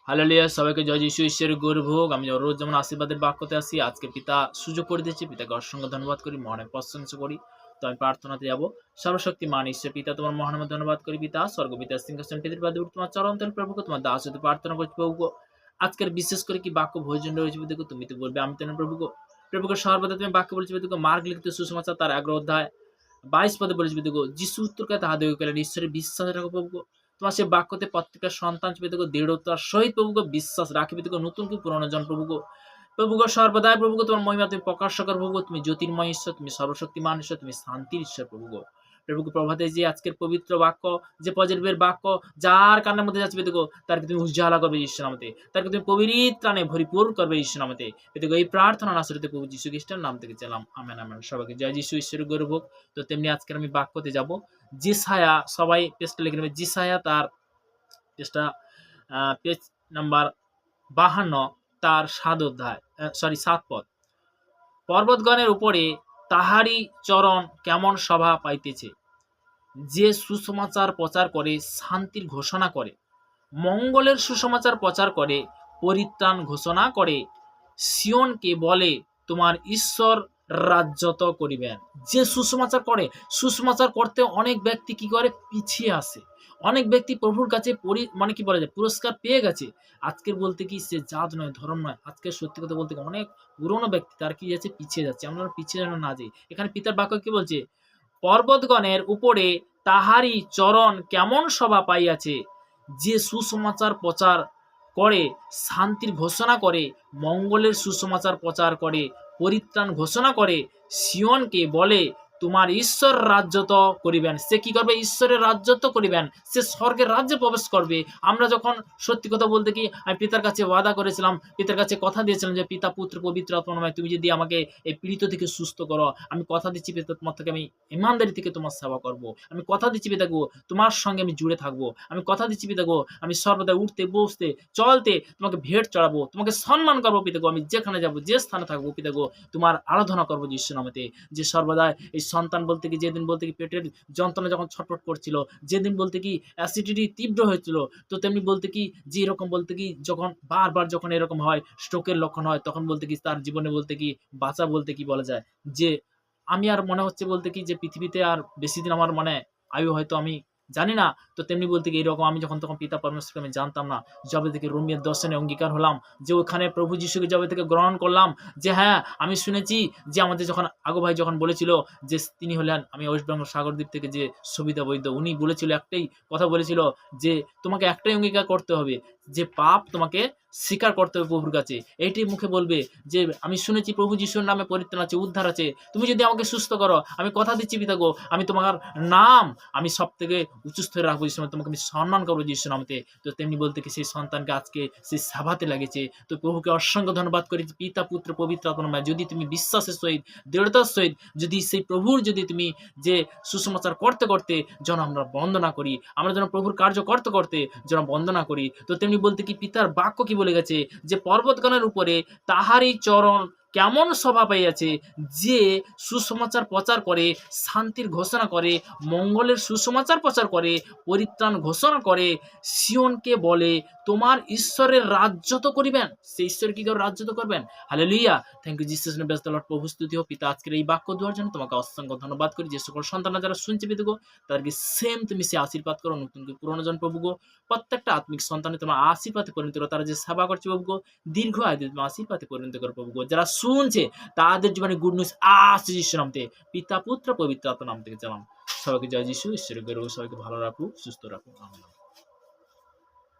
Hallelujah, সবাইকে জয় যিশু। ঈশ্বরের গৌরব হোক। আমি রোজ যেমন আশীর্বাদের বাক্যতে আসি, আজকে পিতা সুযোগ করে দিয়েছে, পিতাকে অসংখ্য ধন্যবাদ করি, মনে প্রশংসা করি। তো আমি প্রার্থনাতে যাব। সর্বশক্তিমান ঈশ্বর পিতা, তোমার মহানামে ধন্যবাদ করি পিতা। স্বর্গপিতার সিংহাসন পৃথিবীর বাদে তোমার চরণ তলে প্রভুকে তোমার দাস হতে প্রার্থনা করছি প্রভুকে। আজকের বিশেষ করে কি বাক্য ভোজন রয়েছে দেখো, তুমি তো বলবে আমি তো না প্রভুকে। প্রভুকে সর্বদা তুমি বাক্য বলেছি দেখো, মার্গ লিখিত সুসমাচার তার 11 অধ্যায় 22 পদে বলেছি দেখো, যিশু উত্তরকে তাহাদের কইলেন, ঈশ্বরের বিশ্বাস রাখো প্রভুকে। তোমার সে বাক্যতে প্রত্যেকটা সন্তান পেতে দৃঢ়তার সহিত প্রভুকে বিশ্বাস রাখিবে দেখো, নতুন কি পুরনো জন প্রভুকে। প্রভুকে সর্বদাই প্রভুকে তোমার মহিমা তুমি প্রকাশ কর প্রভুকে। তুমি জ্যোতির্ময় ঈশ্বর, তুমি সর্বশক্তিমান ঈশ্বর, তুমি শান্তির ঈশ্বর প্রভুকে। প্রভুকে প্রভাতে যে আজকের পবিত্র বাক্য, যে পজিটিভের বাক্য যার কানের মধ্যে যাচ্ছে দেখো, তারকে তুমি উজ্জ্বলা করবে ঈশ্বর নামতে, তারকে তুমি পবিত্রানে ভরিপূর করবে ঈশ্বর নামতে। দেখো এই প্রার্থনা নাসরতে প্রভু যীশু খ্রিস্টের নাম থেকে চাইলাম, আমেন আমেন। সবাইকে জয় যীশু, ঈশ্বরের গৌরব হোক। তো তেমনি আজকের আমি বাক্যতে যাব। জিসায়া, সবাই পেজটা লিখে নেবে। জিসায়া তার পেজটা পেজ নাম্বার 52, তার 7 অধ্যায়, 7 পদ। পর্বতগণের উপরে তাহারি চরণ কেমন শোভা পাইতেছে, যে সুসমাচার প্রচার করে, শান্তির ঘোষণা করে, মঙ্গলের সুসমাচার প্রচার করে, পরিত্রাণ ঘোষণা করে, সিয়নকে বলে তোমার ঈশ্বর রাজত্ব করিবেন। যে সুসমাচার করে, সুসমাচার করতে অনেক ব্যক্তি কি করে, পিছিয়ে আসে। অনেক ব্যক্তি প্রভুর কাছে মানে কি বলা যায়, পুরস্কার পেয়ে গেছে। আজকের বলতে কি সে জাত নয়, ধর্ম নয়, আজকের সত্যি কথা বলতে অনেক পুরনো ব্যক্তি তার কি যাচ্ছে, পিছিয়ে যাচ্ছে। আমরা পিছিয়ে যেন না যাই। এখানে পিতার বাক্য কি বলছে, পর্বতগণের উপরে তাহারি চরণ কেমন শোভা পাইয়াছে, যে সুসমাচার প্রচার করে, শান্তির ঘোষণা করে, মঙ্গলের সুসমাচার প্রচার করে, পরিত্রাণ ঘোষণা করে, সিয়নকে বলে তোমার ঈশ্বর রাজত্ব করিবেন। সে কি করবে, ঈশ্বরের রাজত্ব করিবেন, সে স্বর্গের রাজ্যে প্রবেশ করবে। আমরা যখন সত্যি কথা বলতে কি, আমি পিতার কাছে ওয়াদা করেছিলাম, পিতার কাছে কথা দিয়েছিলাম যে পিতা পুত্র পবিত্র আত্মাময়, তুমি যদি আমাকে এই পীড়িত থেকে সুস্থ করো, আমি কথা দিচ্ছি পিতা তোমার থেকে আমি ইমানদারি থেকে তোমার সেবা করব। আমি কথা দিচ্ছি পিতা গো, তোমার সঙ্গে আমি জুড়ে থাকবো। আমি কথা দিচ্ছি পিতা গো, আমি সর্বদা উঠতে বসতে চলতে তোমাকে ভেট চড়াবো, তোমাকে সম্মান করবো পিতা গো। আমি যেখানে যাবো, যে স্থানে থাকবো পিতা গো, তোমার আরাধনা করবো যিশু নামেতে। যে সর্বদা এই সন্তান বলতে কি, যেদিন বলতে কি পেটের যন্ত্রণা যখন ছটফট করছিল, যেদিন বলতে কি অ্যাসিডিটি তীব্র হয়েছিল, তো তেমনি বলতে কি যে এরকম বলতে কি যখন বারবার যখন এরকম হয়, স্ট্রোকের লক্ষণ হয়, তখন বলতে কি তার জীবনে বলতে কি বাঁচা বলতে কি বলা যায়, যে আমি আর মনে হচ্ছে বলতে কি যে পৃথিবীতে আর বেশি দিন আমার মানে আয়ু হয়তো আমি জানি না। তো তেমনি বলতে কি এরকম আমি যখন তখন পিতা পরমেশ্বরকে আমি জানতাম না, যবে থেকে রোমিও দর্শনে অঙ্গীকার হলাম, যে ওখানে প্রভু যিশুকে যবে থেকে গ্রহণ করলাম, যে হ্যাঁ আমি শুনেছি যে আমাদের যখন আগো ভাই যখন বলেছিল যে তিনি হলেন, আমি ওয়েস্ট বেঙ্গল সাগরদ্বীপ থেকে যে সবিতা বৈদ্য, উনি বলেছিল একটাই কথা বলেছিল, যে তোমাকে একটাই অঙ্গীকার করতে হবে, যে পাপ তোমাকে স্বীকার করতে হবে প্রভুর কাছে। এইটি মুখে বলবে যে আমি শুনেছি প্রভু যিশুর নামে পরিত্রাণ আছে, উদ্ধার আছে, তুমি যদি আমাকে সুস্থ করো, আমি কথা দিচ্ছি পিতা গো, আমি তোমার নাম আমি সব থেকে উঁচু স্তরে রাখবো যিশু, তোমাকে আমি সম্মান করবো যিশু নামতে। তো তেমনি বলতে কি সেই সন্তানকে আজকে সেই সাভাতে লাগেছে। তো প্রভুকে অসংখ্য ধন্যবাদ করি, পিতা পুত্র পবিত্র আত্মা, যদি তুমি বিশ্বাসের সহিত দৃঢ়তার সহিত যদি সেই প্রভুর যদি তুমি যে সুসমাচার করতে করতে যেন আমরা বন্দনা করি, আমরা যেন প্রভুর কার্য করতে করতে যেন বন্দনা করি। তো তেমনি বলতে কি পিতার বাক্য কি বলে গেছে, যে পর্বতগণের উপরে তাহারই চরণ কেমন শোভা পাইয়াছে, যে সুসমাচার প্রচার করে, শান্তির ঘোষণা করে, মঙ্গলের সুসমাচার প্রচার করে, পরিত্রাণ ঘোষণা করে, সিয়নকে বলে তোমার ঈশ্বরের রাজত্ব করিবেন। সেই ঈশ্বর কি করে রাজত্ব করবেন। Hallelujah, thank you Jesus name, praise the Lord. প্রভু স্তুতি হোক। পিতা আজকের এই বাক্য দেওয়ার জন্য তোমাকে অসংখ্য ধন্যবাদ করি। যে সকল সন্তানরা যারা শুনছে পিতা গো, তাদেরকে সেম তুমি সে আশীর্বাদ করো, নতুন পুরনো জন প্রভু গো, প্রত্যেকটা আত্মিক সন্তানে তোমার আশীর্বাদে পরিণত করো। তারা যে সেবা করছে প্রভু গো, দীর্ঘ আয়ু তোমার আশীর্বাদে পরিণত করো প্রভু গো। যারা শুনছে তাদের জীবনে গুড নিউজ আসছে যিশু নামতে, পিতা পুত্র পবিত্র আত্মার নাম থেকে চালাম। সবাইকে জয় যিশু, ঈশ্বরের গৌরব, সবাইকে ভালো রাখুক, সুস্থ রাখুক, আমেন।